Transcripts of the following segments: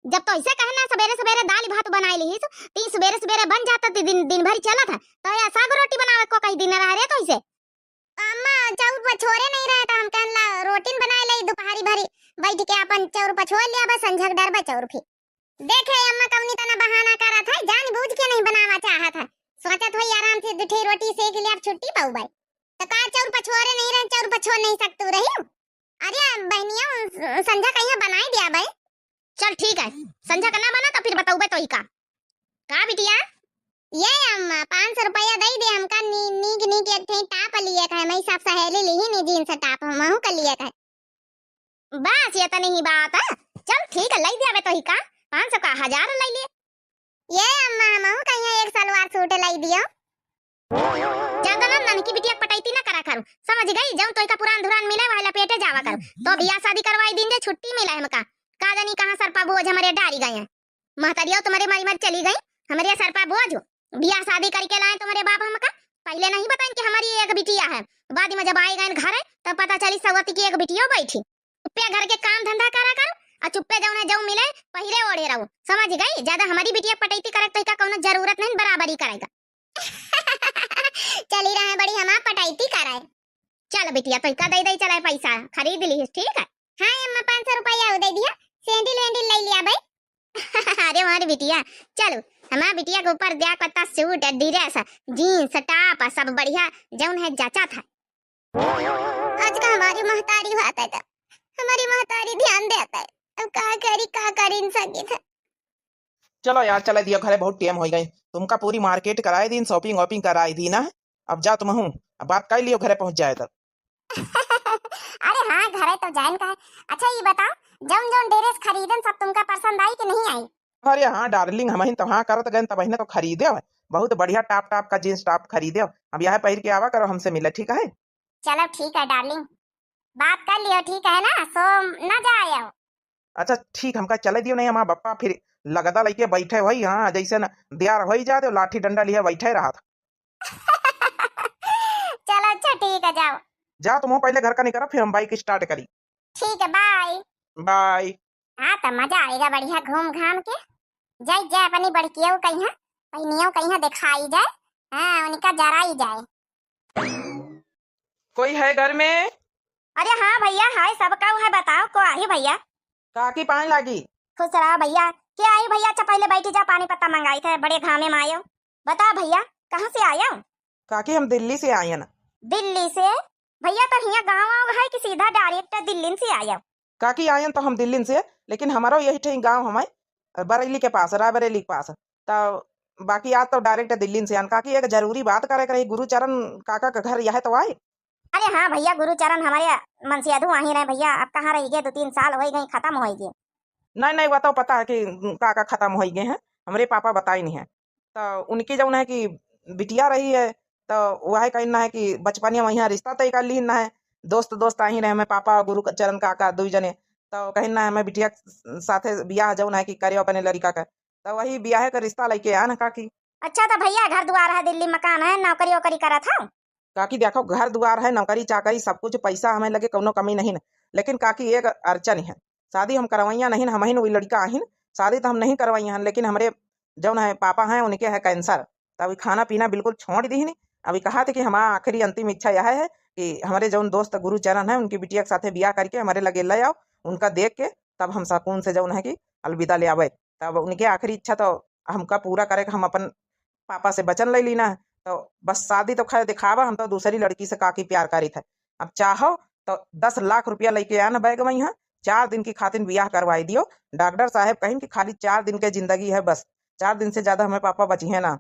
जब तो ऐसे कहना सवेरे सवेरे दाल भात बनाई ली ती सवेरे सवेरे बन जाता दिन दिन भर चला था तो या साग रोटी बनावे को कहीं दिन रह रे तो ऐसे अम्मा चाउर पछोरे नहीं रहे तो हम कहला रोटी बनाए ले दोपहरी भरी बैठ के अपन चाउर पछोर लिया बस संझक डरबा चाउर फिर देखे अम्मा कौनी तना बहाना करा था जान बूझ के नहीं बनावा चाहा था सोचा थोड़ी आराम से दूठी रोटी सेक लिया छुट्टी पाऊ भाई तो का चाउर पछोरे नहीं रहे चाउर पछोर नहीं सकतू रही अरे बहनिया संझा कहीं बनाई दिया भाई चल ठीक है संझा का ना बना तो फिर बताऊ तो ही का बिटिया ये अम्मा 500 रुपया दे दे हमका नीक नीक एक ठे टाप लिए है मैं सब सहेली ली नहीं जींस टाप हमहू कर लिए है बस ये तो नहीं बात है चल ठीक है ले दे तो ही का 500 का 1000 ले लिए ये अम्मा हमहू कहीं एक सलवार सूट लाई दियो ज्यादा ना नन की बिटिया पटाईती ना करा करू समझ गई जाऊं तो का पुरान धुरान मिले वाला पेटे जावा करू तो बियाह शादी करवाई दिन जे छुट्टी मिला है हमका का जानी कहां सरपा बोझ हमारे डारी गए हैं महतरिया तुम्हारे मारी मर चली गई हमारे सरपा बोझ बियाह शादी करके लाए तुम्हारे बाप हमका पहले नहीं बताएं कि हमारी एक बिटिया है बाद में जब आए गए घर तब पता चली सवती की एक बिटिया बैठी चुप्पे घर के काम धंधा करा करो और चुप्पे जाऊं जाऊं मिले पहले ओढ़े रहो समझ गई ज्यादा हमारी बिटिया पटैती करे तो का कोनो जरूरत नहीं बराबरी करेगा चली रहे बड़ी हम पटाईती कराए चल बिटिया तो का दे दे चलाए पैसा खरीद ली ठीक है हां अम्मा 500 रुपया दे दिया सैंडल वैंडल ले लिया भाई अरे हमारी बिटिया चलो हमारी बिटिया के ऊपर दिया कत्ता सूट ड्रेस जीन्स टॉप सब बढ़िया जौन है जाचा था आज का हमारी महतारी होता है हमारी महतारी ध्यान देता है अब का करी इन सकी था चलो यार चला दिया घरे बहुत टाइम हो गई तुमका पूरी मार्केट कराए दिन शॉपिंग वॉपिंग कराई दी ना अब जा तुम हूँ अब बात कर लियो घरे पहुंच जाए तब अरे हाँ घरे तो जान का है अच्छा ये बताओ जौन जौन ड्रेस खरीदन सब तुमका पसंद आई कि नहीं आई अरे हाँ डार्लिंग हम तो हाँ करत गए तब तो खरीदे हो बहुत बढ़िया टॉप टॉप का जींस टॉप खरीदे हो अब यहाँ पहिर के आवा करो हमसे मिले ठीक है चलो ठीक है डार्लिंग बात कर लियो ठीक है ना सो ना जाए अच्छा ठीक हमका चले दियो नहीं हमारा बप्पा फिर लगदा लेके बैठे वही हाँ जैसे न दियार हो ही जाते लाठी डंडा लिए बैठे रहा था चलो अच्छा ठीक है जाओ जा तुम पहले घर का नहीं करो फिर हम बाइक स्टार्ट करी ठीक है बाय बाय हाँ तो मजा आएगा बढ़िया घूम घाम के जाए जाए अपनी बड़कियों कहीं पहिनियों कहीं दिखाई जाए हाँ उनका जराई जाए कोई है घर में अरे हाँ भैया हाय सबका है बताओ को आई भैया काकी पानी लागी खुश रहा भैया क्या आई भैया अच्छा पहले बैठी जा पानी पत्ता मंगाई थे बड़े घामे में आयो बता भैया कहाँ से आया काकी हम दिल्ली से आए ना दिल्ली से भैया तो यहाँ गाँव है कि सीधा डायरेक्ट दिल्ली से आया काकी आए तो हम दिल्ली से लेकिन हमारा यही ठी गाँव हमारे बरेली के पास रायबरेली के पास तो बाकी आज तो डायरेक्ट दिल्ली से आन काकी एक जरूरी बात करे रही गुरुचरण काका का घर यह तो आए अरे हाँ भैया गुरुचरण हमारे मनसियाधु वहीं रहे भैया अब कहाँ रह गए 2-3 साल हो गए खत्म हो गए नहीं वो तो पता है कि काका खत्म हो गए हैं हमारे पापा बताए नहीं है तो उनकी जो है कि बिटिया रही है तो वह कहना है कि बचपनिया वहीं रिश्ता तय कर ली है दोस्त दोस्त आई रहे हमें पापा गुरुचरण काका 2 जने तो कहना है मैं बिटिया साथे बियाह जो है कि करे अपने लड़का का तो वही बियाह का रिश्ता लेके आया ना काकी अच्छा तो भैया घर द्वार है दिल्ली मकान है नौकरी वोकरी करा था काकी देखो घर द्वार है नौकरी चाकरी सब कुछ पैसा हमें लगे कोनो कमी नहीं है लेकिन काकी एक अड़चन है शादी हम करवाइया नहीं हम ही वही लड़का आहिन शादी तो हम नहीं करवाइया हैं लेकिन हमारे जो है पापा हैं उनके है कैंसर तो अभी खाना पीना बिल्कुल छोड़ दी नहीं अभी कहा थे कि हमारा आखिरी अंतिम इच्छा यह है कि हमारे जो दोस्त गुरुचरण है उनकी बिटिया के साथ ब्याह करके हमारे लगे ले आओ उनका देख के तब हम सुकून से जो है कि अलविदा ले आवे तब उनकी आखिरी इच्छा तो हमका पूरा करे हम अपन पापा से वचन ले लेना है तो बस शादी तो खैर दिखावा हम तो दूसरी लड़की से काकी प्यार करी थे अब चाहो तो 10 लाख रुपया लेके आना बैग में यहाँ 4 दिन की खातिर ब्याह करवाई दियो डॉक्टर साहब कहें कि खाली 4 दिन के जिंदगी है बस 4 दिन से ज्यादा हमें पापा बची है ना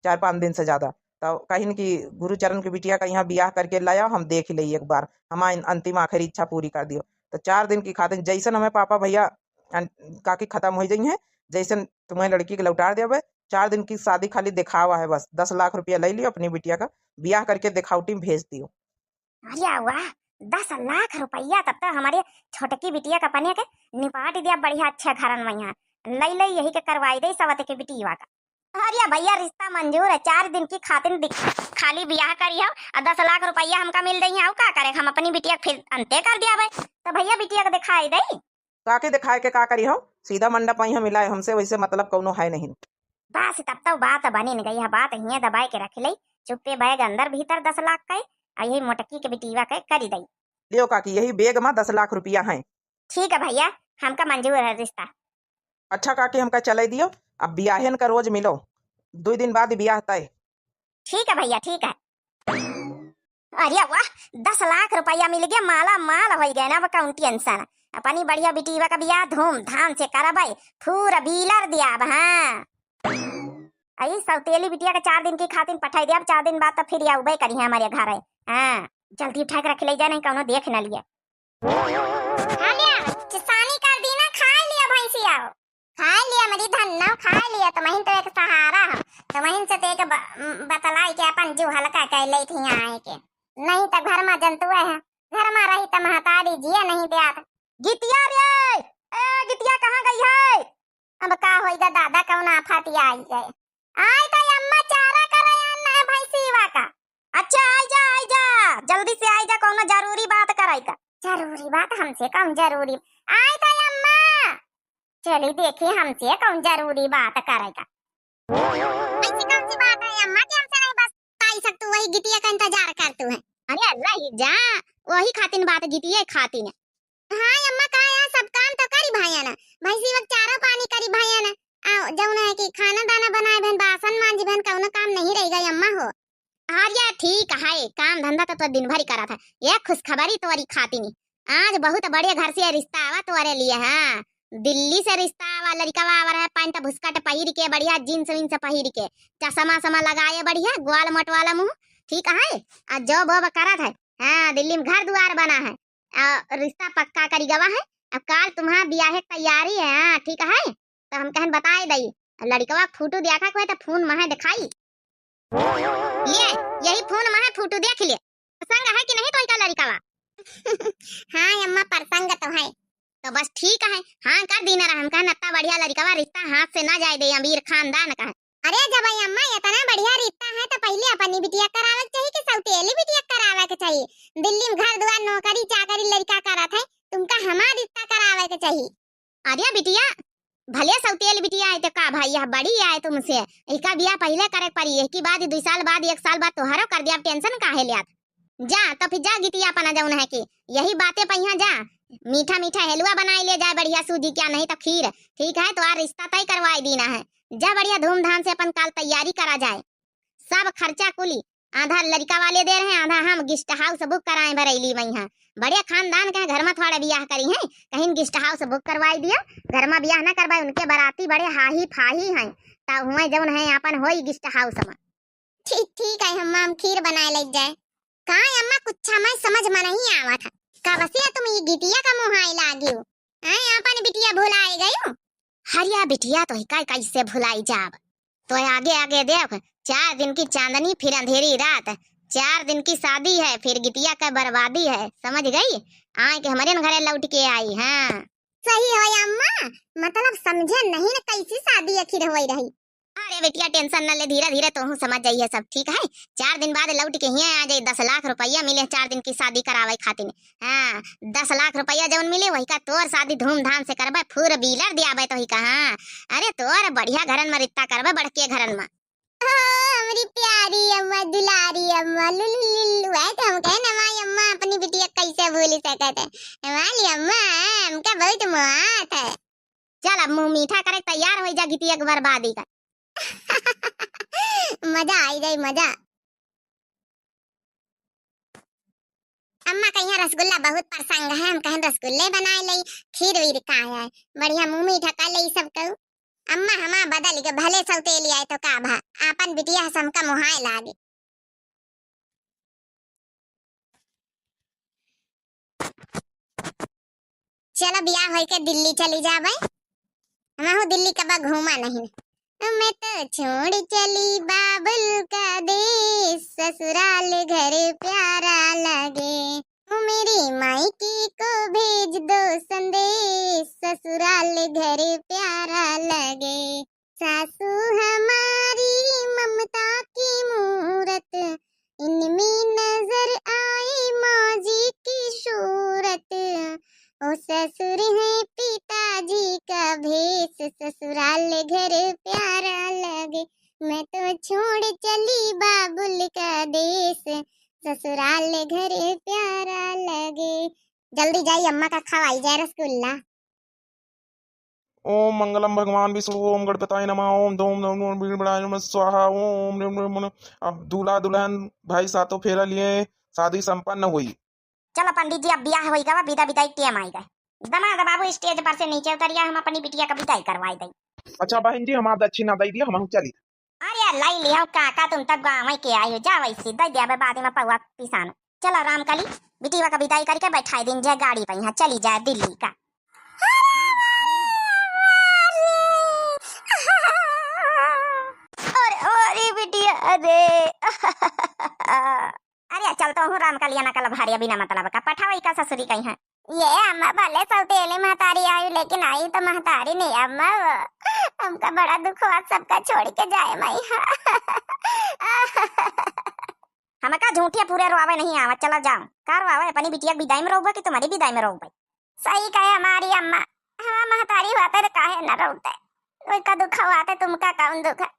4-5 दिन से ज्यादा तो कहीं कि गुरुचरण की बिटिया का यहाँ ब्याह करके लाया हम देख ले एक बार हमारी अंतिम आखिरी इच्छा पूरी कर दियो तो 4 दिन की खातिर जैसन हमें पापा भैया काकी खत्म हो जाई है जैसन तुम्हें लड़की के लौटा देवे 4 दिन की शादी खाली दिखावा है बस 10 लाख रुपया ले लियो अपनी बिटिया का ब्याह करके दिखावटी भेज दियो अरे वाह 10 लाख रुपया तब तक हमारे छोटकी बिटिया का पने के निपाट दिया बढ़िया अच्छा घरन में यहाँ लई लई यही के करवाई दे सवत के बिटिया का अरे भैया रिश्ता मंजूर है 4 दिन की खातिर खाली ब्याह करी हो और 10 लाख रुपया हमका मिल रही है का करे हम अपनी बिटिया फिर अंते कर दिया भाई तो भैया बिटिया को दिखाई दे काके दिखाए के का करी हो, सीधा मंडप वहीं मिलाए हमसे, वैसे मतलब कौनो है नहीं। बस तब तो बात बनी न गई है, बात यहीं दबाए के रख ले। चुप्पे बैग अंदर भीतर 10 लाख का यही मोटकी के बिटीवा के करी दई। लियो काकी, यही बेग में 10 लाख रुपया है। ठीक है भैया, हमका मंजूर है रिश्ता। अच्छा काकी, हमका चले दियो, अब बियाहन का रोज मिलो, 2 दिन बाद बियाह तय। ठीक है भैया, ठीक है। अरे वाह, 10 लाख रुपया मिल गया, माला माल हो गए ना। अब कौन टेंशन, अपनी बढ़िया बिटीवा का बियाह धूमधाम से करबै, पूरा बीलर दिया। हाँ आई सौतेली बिटिया के 4 दिन की खातिर पठाई दिया, 4 दिन बाद तो फिर आउबे करी है हमारे घर है। हाँ जल्दी उठा के रख ले जा, नहीं कौनो देख न लिया। खा लिया किसानी कर दी ना, खा लिया भैंसिया, खा लिया मेरी धन्ना, खा लिया। तो महीन तो एक सहारा है, तो महीन से तो एक बतलाई के अपन जीव हल्का कर ले थी आए के, नहीं तो घर में जंतु है, घर में रही तो महतारी जिया नहीं दिया। गितिया रे, ए गितिया कहाँ गई है? अब का होएगा दादा, कौन आफत आई गए। आई तो अम्मा चारा करे अन्ना भैंसीवा का। अच्छा आई जा जल्दी से आई जा, कौन जरूरी बात कराई का। जरूरी बात हमसे कौन जरूरी, आई तो अम्मा चली देखी हमसे कौन जरूरी बात करेगा। ऐसी कौन सी बात है अम्मा कि हमसे नहीं बस आई सकतू, वही गिटिया का इंतजार करतू है। अरे अल्लाह ही जा, वही खातिन बात गिटिया खातिन है। हाँ अम्मा का यार सब काम तो करी भाइया ना, भैंसी वक्त चारा पानी करी भाइया ना, जौन है कि खाना दाना बनाए बहन, बासन मांजी बहन, कौनो काम नहीं रह गई अम्मा हो। हाँ यार ठीक है, काम धंधा तो दिन भर ही करा था। ये खुशखबरी तोरी खाती नहीं, आज बहुत बड़े घर से रिश्ता आवा तोरे लिए। हाँ दिल्ली से रिश्ता आवा, लड़का आवर है, पैंट भुस्कट पहिर के बढ़िया, जींस विंस पहिर के, चश्मा समा लगाए बढ़िया, ग्वाल मट वाला मुंह, ठीक है। आज जॉब वॉब करा था। हाँ दिल्ली में घर द्वार बना है, रिश्ता पक्का करी गवा है। अब काल तुम्हारा ब्याह की तैयारी है। हाँ ठीक है, तो हम कहन बताए दई, लड़कवा फोटो देखा कोई तो फोन में दिखाई ये, यही फोन में फोटो देख ले, प्रसंग है कि नहीं तो का लड़कवा। हाँ अम्मा प्रसंग तो है, तो बस ठीक है। हाँ कर दी ना, हम कहन इतना बढ़िया लड़कवा, रिश्ता हाथ से ना जाए दे, अमीर खानदान का है। अरे जब अम्मा इतना बढ़िया रिश्ता है तो पहले अपनी बिटिया करावे चाहिए कि सौतेली बिटिया करावे के चाहिए? दिल्ली में घर द्वार नौकरी चाकरी लड़का करत है, तुमका हमारा रिश्ता करावे के चाहिए। अरे बिटिया भले सौतेली बिटिया आए तो का भाई, यह बड़ी आए तुमसे, इसका बियाह पहले करे पड़ी, एक ही बाद 2 साल बाद 1 साल बाद तोहरो कर दिया, टेंशन काहे लिया। जा तो फिर जा गिटिया अपना जौन है कि यही बातें पहिया जा, मीठा मीठा हलवा बनाए ले जाए बढ़िया, सूजी क्या नहीं तो खीर, ठीक है। तो आ रिश्ता तय करवाई देना है, जा बढ़िया धूमधाम से अपन काल तैयारी करा जाए। सब खर्चा कुली आधा लड़का वाले दे रहे हैं, आधा हम गेस्ट हाउस बुक कराए बरेली वहीं। बढ़िया खानदान के घर में थोड़ा ब्याह करी है, कहीं गेस्ट हाउस बुक करवाई दिया, घर में ब्याह ना करवाए, उनके बाराती बड़े हाही फाही हैं, तब हुए जौन है अपन होई गेस्ट हाउस में। ठीक है हम खीर बनाए ले जाए। कहाँ अम्मा कुछ मैं समझ में नहीं आवा था, कब से तुम ये गिटिया का मुहाई लागी हो? अपन बिटिया भुलाई गई हो? हरिया बिटिया तो हिकाई कैसे भुलाई जाब, तो आगे आगे देख, 4 दिन की चांदनी फिर अंधेरी रात, 4 दिन की शादी है, फिर गिटिया का बर्बादी है, समझ गई? आए के हमारे घरे लौट के आई। हाँ सही है अम्मा, मतलब समझे नहीं ना कैसी शादी आखिर हो रही। अरे बेटिया टेंशन न ले, धीरे धीरे तो हूँ समझ जाइए सब, ठीक है। 4 दिन बाद लौट के यहाँ आ जाए, 10 लाख रुपया मिले 4 दिन की शादी करावे खातिर। हाँ 10 लाख रुपया जौन मिले वही का तोर शादी धूमधाम से करबे, फूर बीलर दियाबे तो ही का। हाँ अरे तोर बढ़िया घरन में रिश्ता करबे, बड़के घरन में। हमारी प्यारी अम्मा, दुलारी अम्मा, लुलुलुलु है तो हम कहे ना माई अम्मा अपनी बिटिया कैसे भूल सकते हैं, हमारी अम्मा हमका बहुत मुआत है। चल अब मुंह मीठा करे तैयार हो जा, गिटिया की बर्बादी का। मजा आई जाए मजा। अम्मा कहीं रसगुल्ला बहुत प्रसंग है, हम कहें रसगुल्ले बनाए लई, खीर वीर का है बढ़िया, मुंह मीठा कर लई सब कहू। अम्मा हमा बदल के भले सौतेली आए तो का भा, अपन बिटिया समका मुहाय लागे। चलो ब्याह होई के दिल्ली चली जाबे, हम दिल्ली कब घूमा नहीं। मैं तो छोड़ चली बाबुल का देश, ससुराल घर प्यारा लगे, मेरी मायके को भेज दो संदेश, ससुराल घर प्यारा लगे। सासू हमारी ममता की मूरत, इनमें नजर आए माँ जी की सूरत, ओ ससुर है पिताजी का भेष, ससुराल घर प्यारा लगे, मैं तो छोड़ चली बाबुल का देश, ससुराल घर प्यारा लगे। जल्दी जाइए, अम्मा का खवाई जाए रसगुल्ला। ओम मंगलम भगवान विष्णु ओम गणपताय नमः ओम धूम धूम धूम बीड़बड़ाय नमः स्वाहा ओम ह्रीं ह्रीं नमः। अब दूल्हा दुल्हन भाई सातों फेरा लिए, शादी संपन्न हुई। चलो पंडित जी, अब ब्याह होइगा, विदा विदाई टेम आएगा। दमाद बाबू स्टेज पर से नीचे उतरिया, हम अपनी बिटिया का विदाई करवाई दई। अच्छा बहन जी, हम आप दक्षिणा दे दिया, हम चली। अरे लाई लिया काका, तुम तक गाँव के आई हो, जा वैसे दई दिया बाद में पौवा पिसान। चलो राम कली, बिटिया का विदाई करके बैठाई दिन जाए गाड़ी पर, यहाँ चली जाए दिल्ली का। अरे बिटिया अरे अरे चलता हूँ राम का लिया नकल भारिया बिना मतलब का पठावई का ससुरी कहीं है। ये अम्मा भले सौतेली महतारी आई, लेकिन आई तो महतारी नहीं अम्मा, हमका बड़ा दुख हुआ सबका छोड़ के जाए मई। हमका झूठिया पूरे रोवे नहीं आवा, चला जाओ कार रोवे अपनी बिटिया विदाई में रोबा कि तुम्हारी विदाई में रोबा। सही कहे हमारी अम्मा, हाँ महतारी हुआ तो काहे न रोते, कोई का दुख हुआ तो तुमका कौन दुख है।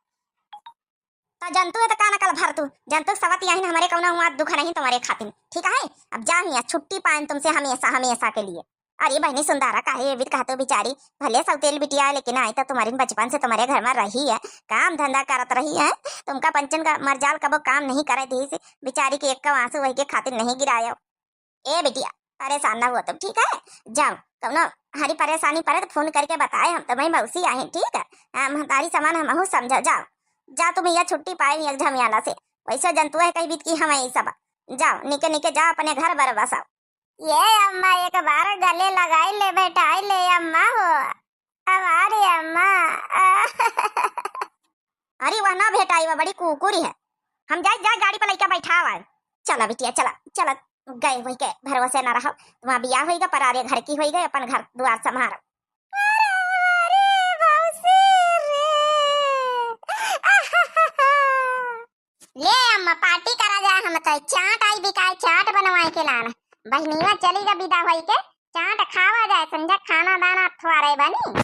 तो जंतु है तो का नकल भर तू, जंतु सवत यही हमारे कौन हुआ दुख नहीं तुम्हारे खातिर, ठीक है। अब जा हिया छुट्टी पाए तुमसे हमेशा हमेशा के लिए। अरे बहनी सुंदरा काहे ये भी कहते हो बेचारी, भले सौतेल बिटिया लेकिन आई तो तुम्हारी बचपन से तुम्हारे घर में रही है, काम धंधा करत रही है, तुमका पंचन का मरजाल कबो काम नहीं करे थी, बेचारी के एक का आंसू वही के खातिर नहीं गिरायो। ए बिटिया परेशान ना हुआ तुम, ठीक है। जाओ कौनो हरी परेशानी पड़े तो फोन करके बताए, हम तुम्हें मौसी आए, ठीक है। महतारी सामान हम समझो, जाओ जा तुम यह छुट्टी पाए एक झमियाला से, वैसे जंतु है कई बीत की हम यही सब। जाओ निके निके जाओ अपने घर बर बसाओ। ये अम्मा एक बार गले लगाई ले बैठाई ले अम्मा हो, हमारी अम्मा। अरे वह ना भेटाई, वह बड़ी कुकुरी है। हम जाए जाए गाड़ी पर लेकर बैठा हुआ। चला बिटिया चला चला, गए वही के भरोसे न रहो, तुम्हारा बियाह होगा परारे घर की होगी, अपन घर द्वार संभारो। ले अम्मा पार्टी करा जाए, हम तो चाट आई बिकाई, चाट बनवाए के लाना, बहनिया चलेगा विदा होई के, चाट खावा जाए, संजय खाना दाना थवारे बनी।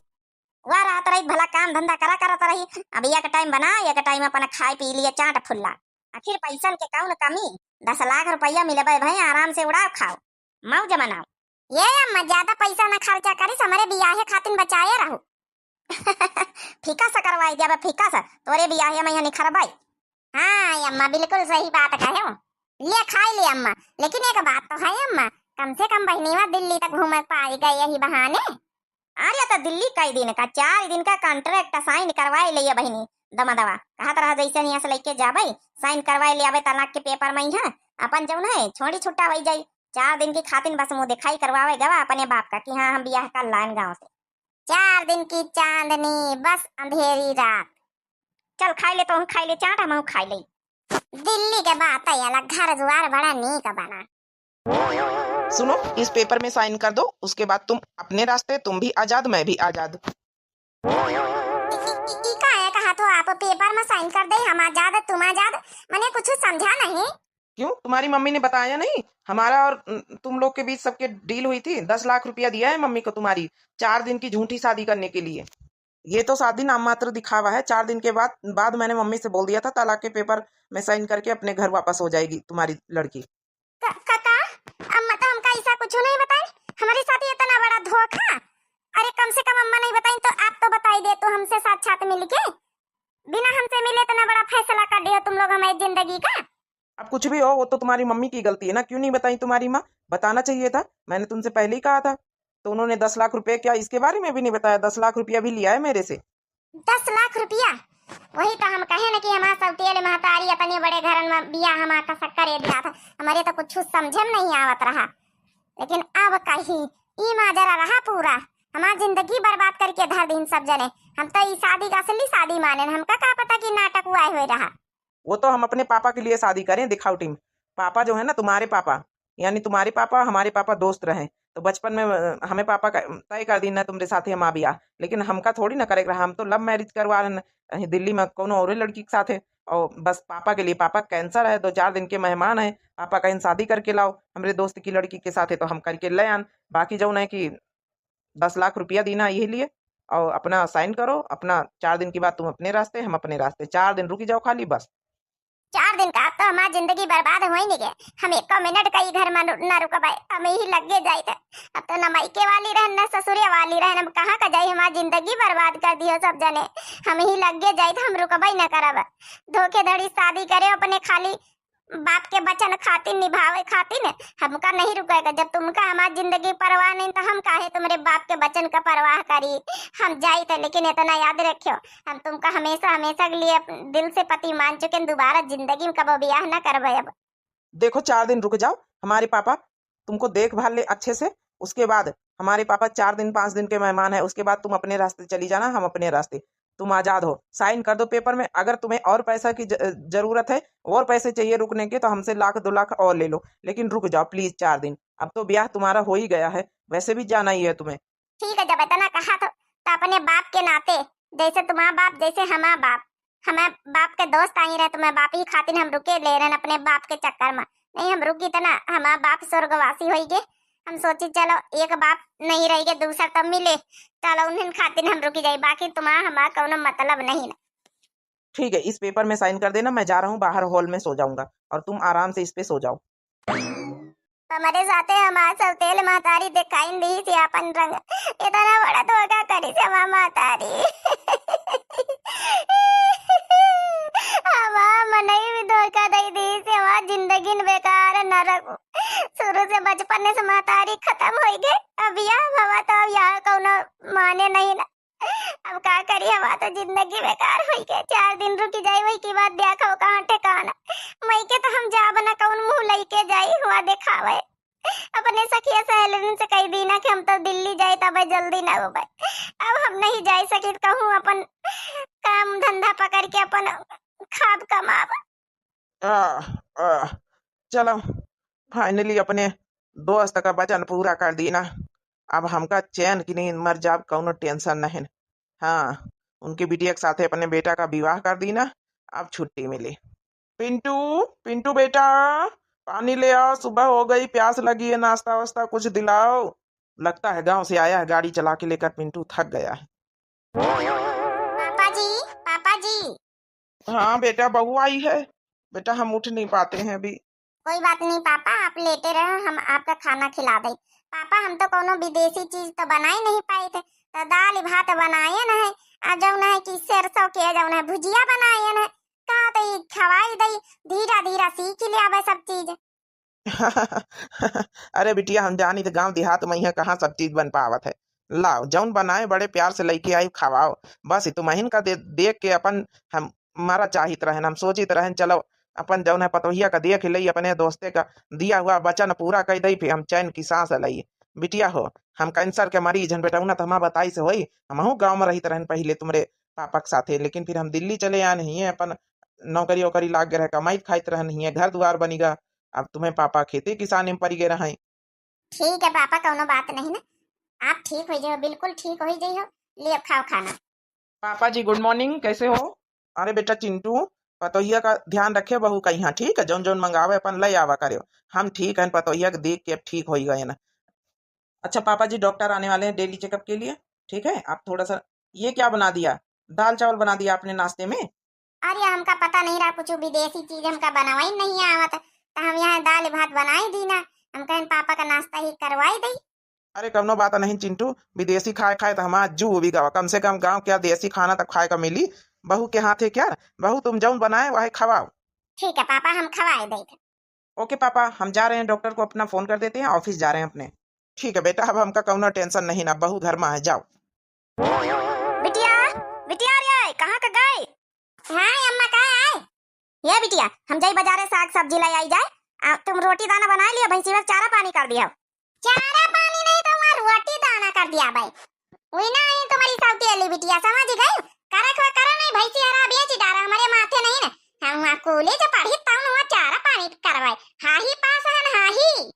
वह रात रही भला काम धंधा करा करत रही, अब एक टाइम बना एक टाइम अपन खाए पी लिए चाट फुल्ला। आखिर पैसन के कौन कमी, 10 लाख रुपया मिले भाई, आराम से उड़ाओ खाओ मौज मनाओ। ये अम्मा ज्यादा पैसा न खर्चा करिस, हमारे बियाहे खातिर बचाए रहो। फीका सा करवाई दिया, फीका सा तोरे बियाहे में निखरबाई। हाँ अम्मा बिल्कुल सही बात कहे हो, ले खाई ले अम्मा, लेकिन एक बात तो है अम्मा, कम से कम बहनीवा दिल्ली तक घूम पाई गए यही बहाने। अरे तो दिल्ली कई दिन का 4 दिन का कॉन्ट्रैक्ट साइन करवाए लिए बहनी, दमा दवा कहा तरह जैसे यहाँ से लेके जाबे साइन करवाए ले आवे तलाक के पेपर में है, अपन जो है छोड़ी छुट्टा हो जाई, 4 दिन की खातिर बस मुँह दिखाई करवावे गवा अपने बाप का कि हाँ हम बियाह कर लाइन गाँव से। 4 दिन की चांदनी बस अंधेरी रात। चल खाई ले, तो हम खाई ले चाट, हम खाई ले। दिल्ली के बात है अलग, घर द्वार बड़ा नीक बना। सुनो इस पेपर में साइन कर दो, उसके बाद तुम अपने रास्ते, तुम भी आजाद मैं भी आजाद। कहा तो आप पेपर में साइन कर दे, हम आजाद तुम आजाद, मैंने कुछ समझा नहीं। क्यों तुम्हारी मम्मी ने बताया नहीं, हमारा और तुम लोग के बीच सबके डील हुई थी, 10 लाख रुपया दिया है मम्मी को तुम्हारी 4 दिन की झूठी शादी करने के लिए। ये तो शादी नाम मात्र दिखावा है, 4 दिन के बाद मैंने मम्मी से बोल दिया था तलाक के पेपर में साइन करके अपने घर वापस हो जाएगी तुम्हारी लड़की। काका अम्मा तो हमका ऐसा कुछ नहीं बताई, हमारे साथ ये इतना बड़ा धोखा। अरे कम से कम अम्मा नहीं बताई तो आप तो बताई दे, तो हमसे साथ मिलके बिना हमसे मिले इतना बड़ा फैसला कर दिया तुम लोग हमारी जिंदगी का। अब कुछ भी हो वो तो तुम्हारी मम्मी की गलती है ना, क्यों नहीं बताई तुम्हारी माँ, बताना चाहिए था, मैंने तुमसे पहले ही कहा था। तो उन्होंने 10 लाख रुपए क्या इसके बारे में भी नहीं बताया, 10 लाख रुपया भी लिया है मेरे से। 10 लाख रुपया, वही तो हम कहे ना कि हमारा सौतेल महतारी अपने बड़े घर में बिया हमारा का शक्कर दिया था, हमारे तो कुछ समझ में नहीं आवत रहा, लेकिन अब कहीं ई माजरा रहा पूरा, हमारी जिंदगी बर्बाद करके धर दिन सब जने। हम तो ई शादी का असली शादी माने, हमका क्या पता कि नाटक हुआ हुए रहा। वो तो हम अपने पापा के लिए शादी करें दिखावटी में, पापा जो है ना तुम्हारे पापा, यानी तुम्हारे पापा हमारे पापा दोस्त रहे, तो बचपन में हमें पापा तय कर दी ना तुम्हारे साथे हम बिया, लेकिन हमका थोड़ी ना करे हम तो लव मैरिज करवा रहे हैं दिल्ली में कोनो और लड़की के साथ है। और बस पापा के लिए, पापा कैंसर है, 2-4 दिन के मेहमान है, पापा कहीं शादी करके लाओ हमारे दोस्त की लड़की के साथ है तो हम करके ले आन। बाकी जो है कि 10 लाख रुपया देना यही लिए, और अपना साइन करो, अपना 4 दिन के बाद तुम अपने रास्ते हम अपने रास्ते, 4 दिन रुकी जाओ खाली बस। 4 दिन का तो हमारी जिंदगी बर्बाद हो ही नहीं गए। हम 1 मिनट का ही घर में न रुका भाई, हमें ही लग जाए थे। अब तो न मायके वाली रहन न ससुरे वाली रहन, हम कहाँ का जाए, हमारी जिंदगी बर्बाद कर दियो सब जने। हम ही लग जाए तो हम रुकबाई न करब। धोखेधड़ी शादी करे अपने खाली बाप के वचन खातिर निभावे खातिर, हमका नहीं रुकेगा। जब तुमका हमारी जिंदगी परवाह नहीं तो हम काहे तुम्हारे बाप के वचन का परवाह करी। हम जाई थे, लेकिन इतना याद रखियो, हम तुमका हमेशा हमेशा के लिए दिल से पति मान चुके, दोबारा जिंदगी में कबो ब्याह न करबे। अब देखो 4 दिन रुक जाओ, हमारे पापा तुमको देखभाल ले अच्छे से, उसके बाद हमारे पापा 4 दिन 5 दिन के मेहमान है, उसके बाद तुम अपने रास्ते चली जाना, हम अपने रास्ते। तुम आजाद हो, साइन कर दो पेपर में। अगर तुम्हें और पैसा की जरूरत है, और पैसे चाहिए रुकने के, तो हमसे 1-2 लाख और ले लो, लेकिन रुक जाओ प्लीज 4 दिन। अब तो ब्याह तुम्हारा हो ही गया है, वैसे भी जाना ही है तुम्हें। ठीक है, जब इतना कहा तो अपने बाप के नाते, जैसे तुम्हारा बाप जैसे हमारा बाप, हमारे बाप के दोस्त आई रहे, तुम्हारे बाप ही खातिर हम रुके ले रहे अपने बाप के चक्कर में। नहीं हम रुकी तना, हमारा बाप स्वर्गवासी हो गए। हम सोची चलो एक बाप नहीं रहेगा, दूसरा तब मिले, चलो उन्हें खातिर हम रुकी जाए। बाकी तुम्हारा हमारा कोनो मतलब नहीं ना। ठीक है, इस पेपर में साइन कर देना, मैं जा रहा हूँ बाहर हॉल में सो जाऊंगा, और तुम आराम से इस पे सो जाओ। हमारे साथे हमारा सब तेल महतारी दिखाई दी थी अपन रंग, इतना बड़ा धोखा करी से हमारा महतारी। हमारा मनई भी धोखा दे दी से हमारा जिंदगी बेकार नरक। शुरू से बचपन से महतारी खत्म हो गए, अब यह हवा तो अब यहाँ कोनो माने नहीं ना। अब का करी, हवा तो जिंदगी बेकार हो गई। 4 दिन रुकी जाए, वही की बात देखो कहाँ ठिकाना। मई के तो हम जा बना कौन मुंह लेके जाई हुआ दिखावे। अपने सखिया सहेलिन से कह दी ना कि हम तो दिल्ली जाए, तब जल्दी ना हो भाई। अब हम नहीं जा सके, कहूँ अपन काम धंधा पकड़ के अपन खाब कमाब। चलो फाइनली अपने दोस्त का वचन पूरा कर दी ना, अब हमका चैन की नींद मर जाब, कौनो टेंशन नहीं। हाँ, उनकी बिटिया के साथ अपने बेटा का विवाह कर दी ना, अब छुट्टी मिली। पिंटू पिंटू बेटा पानी ले आओ, सुबह हो गई, प्यास लगी है, नाश्ता वास्ता कुछ दिलाओ। लगता है गांव से आया है गाड़ी चला के लेकर, पिंटू थक गया है। पापा जी, पापा जी। हाँ बेटा, बहू आई है। बेटा हम उठ नहीं पाते हैं अभी। कोई बात नहीं पापा, आप लेटे रहो, हम आपका खाना खिला दें। पापा हम तो कोनो विदेशी चीज तो बना ही नहीं पाए थे, तो दाल भात बनाए ना है, आ जौन है कि सरसों के जौन है भुजिया बनाए ना, कहा तो ये खवाई दई, धीरा धीरा सीख लिया वह सब चीज। अरे बिटिया हम जानी तो गांव देहात में यहाँ कहाँ सब चीज बन पावत है। लाओ जौन बनाए बड़े प्यार से लेके आई खवाओ, बस तुम्हें का देख के अपन हम मारा चाहित रहन, हम सोचित रहन चलो अपन जौन है पतोहिया का देख लई, अपने दोस्ते का दिया हुआ वचन पूरा कर दई, फिर हम चैन की सांस लई। बिटिया हो, हम कैंसर के मरीज हैं बेटा, ना तो हम बताई से होई, हम गाँव में रही रहन पहले तुम्हारे पापा के साथे, लेकिन फिर हम दिल्ली चले आए नहीं है, अपन नौकरी वोकरी लाग गए, कमाई खाइत रह नहीं है, घर द्वार बनीगा, अब तुम्हें पापा खेती किसानी में पड़ गए रहे। ठीक है पापा, कोनो बात नहीं ना, आप ठीक हो जाओ, बिल्कुल ठीक हो जाइए। ले अब खाओ खाना। पापा जी गुड मॉर्निंग, कैसे हो? अरे बेटा चिंटू, पतोहिया का ध्यान रखे बहू का यहाँ, ठीक है, जौन जौन मंगावे अपन ले आवा करे। हम ठीक है, पतोहिया के देख के अब ठीक हो ही गए ना। अच्छा पापा जी, डॉक्टर आने वाले हैं डेली चेकअप के लिए, ठीक है, आप थोड़ा सा ये क्या बना दिया, दाल चावल बना दिया आपने नाश्ते में? अरे हमका पता नहीं रहा, कुछ विदेशी चीज हमका बनावा ही नहीं आवत, तो हम यहाँ दाल भात बनाई दी ना, हम कहें पापा का नाश्ता ही करवाई दी। अरे कौनो बात नहीं चिंटू, विदेशी खाए खाए तो हमारा जू भी गवा, कम से कम गांव क्या देसी खाना तक खाए का मिली। बहू के हाथ है क्या, बहू तुम जौन बनाए वही खवाओ। ठीक है पापा, हम खवाए देते। ओके पापा, हम जा रहे हैं, डॉक्टर को अपना फोन कर देते हैं, ऑफिस जा रहे हैं अपने। ठीक है बेटा, अब हमका कौनो टेंशन नहीं ना, बहू घर में है, जाओ। बिटिया, बिटिया रे कहाँ का गए? हाँ अम्मा कहाँ आए? ये बिटिया हम जाई बाजारे साग सब्जी ले आई जाए, तुम रोटी दाना बना लिया, भैंसी में चारा पानी कर दिया। चारा पानी नहीं तो मैं रोटी दाना कर दिया भाई, वही ना है तुम्हारी सौती अली बिटिया, समझ गई? करा नहीं, भैंसी हरा बेच डारा, हमारे माथे नहीं ना, हम वहाँ कॉलेज पढ़ी तब वहाँ चारा पानी करवाए, हाँ ही पास है ना, हाँ ही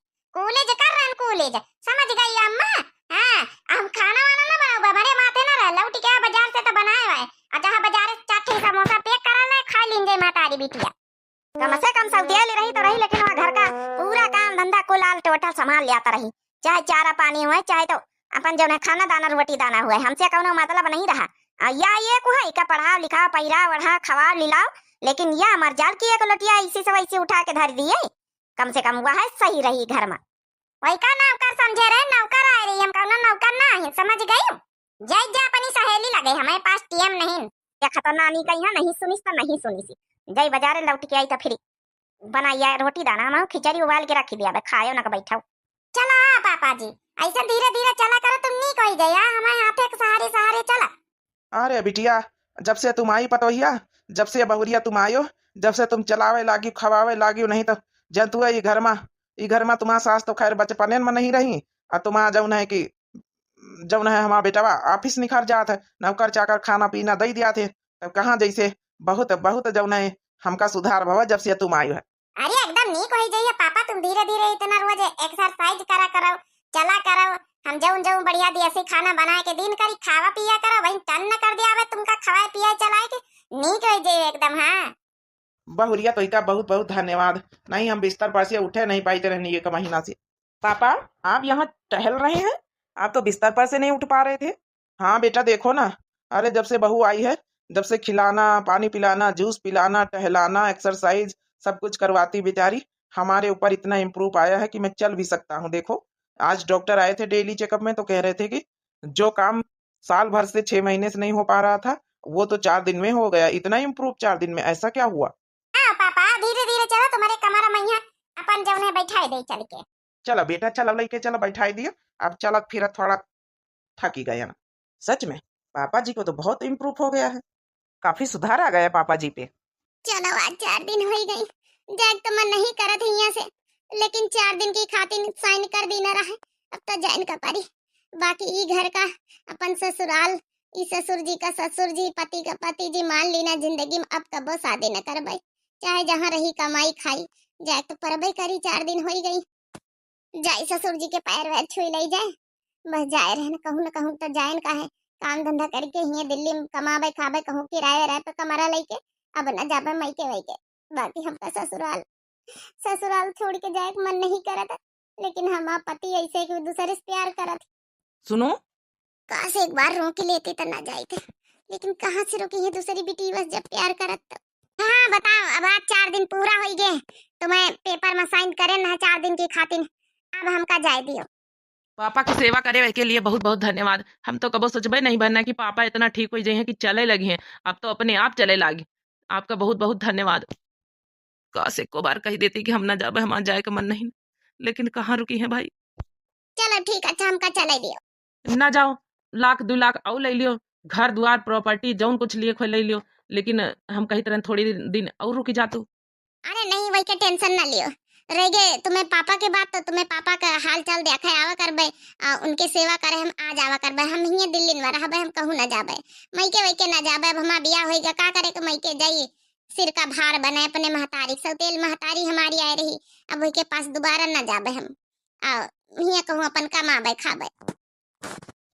हमारी बिटिया। कम से कम सऊदिया ले रही तो रही, लेकिन वहाँ घर का पूरा काम धंधा को लाल टोटल संभाल लियाता रही। चाहे चारा पानी हुए, चाहे तो अपन जो है खाना दाना रोटी दाना हुए, हमसे कौनो मतलब नहीं रहा। या ये को है का पढ़ाओ लिखाओ पहिरा वढ़ा खवा लिलाओ, लेकिन या मर जाल की एक लोटिया इसी से वैसे उठा के धर दिए। कम से कम वह सही रही घर में। वही का नौकर समझे रहे, नौकर आ रही, हम कौनो नौकर ना है, समझ गई। जय जा अपनी सहेली लगे, हमारे पास टीएम नहीं। क्या खतरनानी का यहाँ नहीं सुनिस तो नहीं सुनिस। जय बाजारे लौट के आई तो फिर बनाइया रोटी दाना हम खिचड़ी उबाल के रखी दिया, खाओ ना बैठो। चला पापा जी, ऐसा धीरे धीरे चला करो, तुम नहीं कोई गया हमारे हाथे के सहारे सहारे चला। अरे बिटिया, जब से तुम आई पतोहिया, जब से बहुरिया तुम आयो, जब से तुम चलावे लागी खवावे लागी, नहीं तो जंतु है ई घर में तुम्हारा सास तो खैर बचपने में नहीं रही। और तुम्हारा जौन है कि जौन है हमारा बेटवा ऑफिस निखर जात है, नौकर चाकर खाना पीना दे दिया थे, तब कहाँ जैसे बहुत बहुत जौन है हमका सुधार भवा जब से तुम आयो है। अरे एकदम नहीं कोई जाइए पापा, तुम धीरे धीरे इतना रोज एक्सरसाइज करा करो, चला करो। हम जौन जौन बढ़िया दी ऐसे खाना बना के दिन करी खावा पिया करो, वही टन न कर दिया तुमका खवाए पिया चलाए के नहीं कोई जाइए एकदम। हाँ बहुरिया तो इका बहुत बहुत धन्यवाद। नहीं हम बिस्तर पर से उठे नहीं पाते रहने एक महीना से। पापा आप यहाँ टहल रहे हैं, आप तो बिस्तर पर से नहीं उठ पा रहे थे। हाँ बेटा देखो ना, अरे जब से बहू आई है, जब से खिलाना पानी पिलाना जूस पिलाना टहलाना एक्सरसाइज सब कुछ करवाती बेचारी, हमारे ऊपर इतना इम्प्रूव आया है कि मैं चल भी सकता हूँ। देखो आज डॉक्टर आए थे डेली चेकअप में, तो कह रहे थे कि जो काम साल भर से 6 महीने से नहीं हो पा रहा था वो तो 4 दिन में हो गया। इतना इम्प्रूव 4 दिन में, ऐसा क्या हुआ? पापा धीरे धीरे चलो, तुम्हारे कमरा में यहाँ अपन जौन है बैठाए दे चल के। चलो बेटा चलो लेके चलो बैठाई दियो। अब चलो फिर थोड़ा थक ही गया ना। सच में पापा जी को तो बहुत इम्प्रूव हो गया है, काफी सुधार आ गया पापा जी पे। चलो आज 4 दिन हो गई, जाग तो मन नहीं करत है यहाँ से, लेकिन 4 दिन की खातिर साइन कर दी न रहा, अब तो जाइन का पारी। बाकी ई घर का अपन ससुराल, ई ससुर जी का ससुर जी, पति का पति जी मान लेना जिंदगी में, अब कबो शादी न करबे, चाहे जहाँ रही कमाई खाई जाए तो परबे करी। 4 दिन हो गई, जाए ससुर जी के पैर वैर छुई ले जाए, बस जाए रहने कहूँ न कहूँ तो जाए का है। काम धंधा करके ही दिल्ली में कमाबे खाबे, कहूँ किराए रह पे कमरा लेके, अब न जाबे मैके वैके। बाकी हमका ससुराल ससुराल छोड़ के जाए मन नहीं करत, लेकिन हमारा पति ऐसे एक दूसरे से प्यार करत। सुनो कहाँ से एक बार रोक लेते तो ना जाए थे, लेकिन कहाँ से रोकी है दूसरी बेटी, बस जब प्यार करत तो। हाँ बताओ, अब आज 4 दिन पूरा हो गए, तुम्हें पेपर में साइन करे ना 4 दिन की खातिर, अब हमका जाए दियो। पापा की सेवा करे के लिए बहुत बहुत धन्यवाद। हम तो कबो सोचबे नहीं बनना कि पापा इतना ठीक हो जाए हैं कि चले लगे हैं, अब तो अपने आप चले लागे। आपका बहुत बहुत धन्यवाद। काश एक को बार कही देती कि हम ना जाबे, हमारा जाए का मन नहीं, लेकिन कहाँ रुकी है भाई। चलो ठीक, अच्छा हमका चले दियो। ना जाओ, 1,00,000 2 लाख और ले लियो, घर द्वार प्रॉपर्टी जौन कुछ लिए खोल ले लियो, लेकिन हम कही तरह थोड़ी दिन और रुकी जातू। अरे नहीं वही के टेंशन ना लियो, रह गए तुम्हें पापा के बात, तो तुम्हें पापा का हाल चाल देखा आवा करबे, उनके सेवा करे हम आ जावा करबे। हम ही दिल्ली में रहबे, हम कहूँ ना जाबे, मैके वैके ना जाबे। अब हमारा बियाह होएगा का करे के मैके जाई, सिर का भार बने अपने महतारी, सौतेल महतारी हमारी आई रही, अब वही के पास दोबारा ना जाबे हम, हिया कहूँ अपन कमाबे खाबे।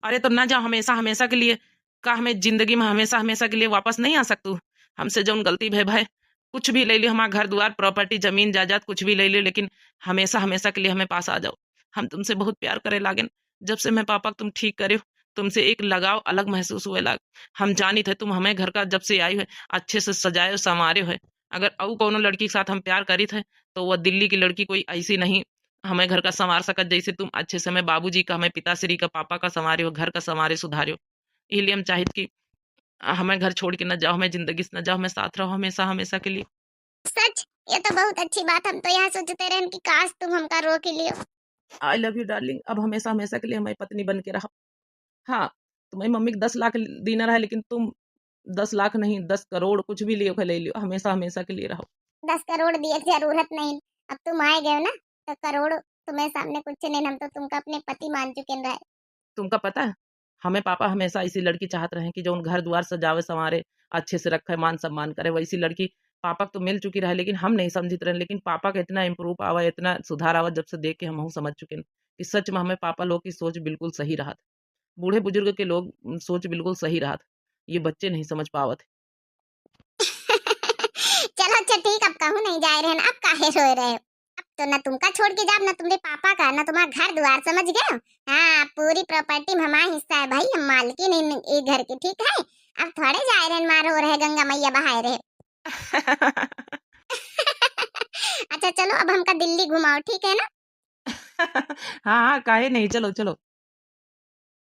अरे तो ना जाओ हमेशा हमेशा के लिए, का हमें जिंदगी में हमेशा हमेशा के लिए वापस नहीं आ सकतू। हमसे जौन गलती भय भाई, कुछ भी ले लियो, हमारा घर द्वार प्रॉपर्टी जमीन जायदाद कुछ भी ले लियो, लेकिन हमेशा हमेशा के लिए हमें पास आ जाओ। हम तुमसे बहुत प्यार करे लागे, जब से मैं पापा तुम ठीक करे हो, तुमसे एक लगाव अलग महसूस हुए लाग। हम जानी थे तुम हमें घर का जब से आई है अच्छे से सजाए संवारे हो। अगर और कोनो लड़की के साथ हम प्यार करी थे तो वह दिल्ली की लड़की कोई ऐसी नहीं हमें घर का संवार सकत, जैसे तुम अच्छे से हमें बाबूजी का, हमें पिताश्री का, पापा का संवारे हो, घर का संवारे सुधारे हो। इसलिए हम चाहिए कि हमें घर छोड़ के न जाओ, हमें जिंदगी से न जाओ, हमें साथ रहो हमेशा हमेशा के लिए। सच ये तो बहुत अच्छी बात, हम तो यहाँ सोचते रहे कि काश तुम हमका रोक लियो। आई लव यू डार्लिंग, अब हमेशा हमेशा के लिए हमारी पत्नी बन के रहो। हाँ तुम्हारी मम्मी को 10 लाख देना रहा, लेकिन तुम 10 लाख नहीं 10 करोड़ कुछ भी लियो ले लियो, हमेशा हमेशा के लिए रहो। 10 करोड़ दिए जरूरत नहीं, अब तुम आए गए ना तो करोड़ तुम्हें सामने कुछ नहीं, हम तो तुमका अपने पति मान चुके रहे। तुमका पता है हमें पापा हमेशा ऐसी लड़की चाहते रहे कि जो उन घर द्वार सजावे संवारे अच्छे से रखे मान सम्मान करे, वैसी लड़की पापा को तो मिल चुकी रहे, लेकिन हम नहीं समझते रहे। लेकिन पापा का इतना इम्प्रूव आवा, इतना सुधार आवा, जब से देख के हम समझ चुके हैं कि सच में हमें पापा लोग की सोच बिल्कुल सही रहा। बूढ़े बुजुर्ग के लोग सोच बिल्कुल सही रहा, ये बच्चे नहीं समझ पावत। चलो अच्छा कहूँ नहीं जा रहे हैं अब काहे रोए रहे हो? अब तो ना तुमका छोड़ के जाब ना तुम्हारे पापा का ना तुम्हारा घर द्वार, समझ गए हो? हाँ, पूरी प्रॉपर्टी में हमारा हिस्सा है भाई, हम मालकिन ये घर के, ठीक है? अब थोड़े जा रहे हैं मारो रहे गंगा मैया बहाए रहे। अच्छा चलो अब हमका दिल्ली घुमाओ, ठीक है ना? हाँ हाँ, काहे नहीं, चलो चलो।